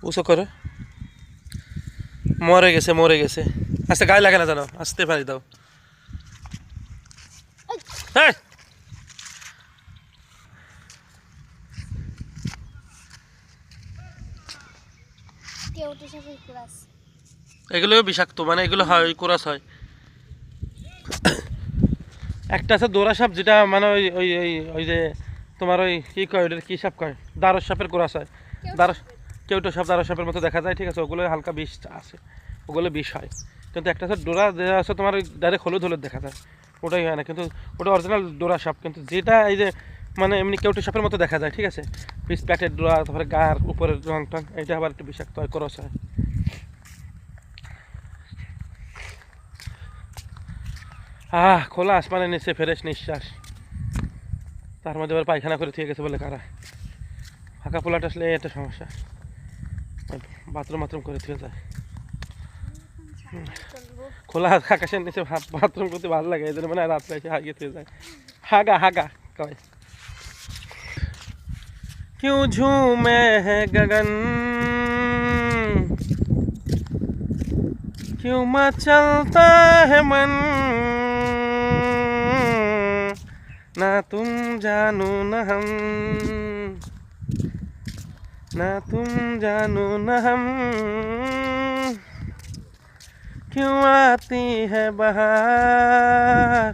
উঁচু করো। মরে গেছে মরে গেছে। আস্তে গায়ে লাগে না জানো, আস্তে পারি দাও। হ্যাঁ এগুলো বিষাক্ত, মানে এগুলো হয় কোরাস হয়। একটা আছে দোরা সাপ, যেটা মানে ওই ওই ওই ওই যে তোমার ওই কী কয় ওইটার কী সাপ কয়, দারস সাপের কোরাস হয়। দারস কেউটো সাপ দারস সাপের মতো দেখা যায়, ঠিক আছে, ওগুলো হালকা বিষ আছে, ওগুলো বিষ হয়। কিন্তু একটা আছে ডোরা, যেটা আছে তোমার ওই ডাইরেক্ট হলুদ হলুদ দেখা যায়, ওটাই হয় না। কিন্তু ওটা অরিজিনাল ডোরা সাপ। কিন্তু যেটা এই যে মানে এমনি কেউটো সাপের মতো দেখা যায়, ঠিক আছে, পিস প্যাটের ডোরা, তারপরে গার উপরের রং টং, এটা আবার একটু বিষাক্ত হয়, কোরাস হয়। খোলা আসমানের নিচে ফ্রেশ নিঃশ্বাস, তার মধ্যে আবার পায়খানা করে থুয়ে গেছে বলে কারা। ফাঁকা পোলাটা আসলে একটা সমস্যা, বাথরুম বাথরুম করে থুয়ে যায়। খোলা আকাশের নিচে বাথরুম করতে ভালো লাগে, এই জন্য মানে রাত্রে এসে হাগিয়ে থুয়ে যায়। হাগা হাগা কয়। क्यों झूमे है गगन, क्यों मचलता है मन, ना तुम जानो न हम, ना तुम जानो न हम, क्यों आती है बहार,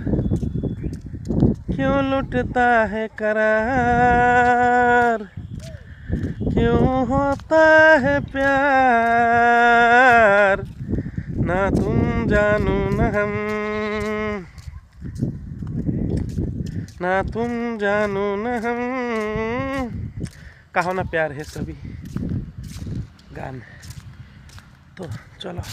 क्यों लुटता है करार, क्यों होता है प्यार, ना तुम जानो न हम, ना तुम जानो न हम। कहो ना प्यार है सभी गान। तो चलो।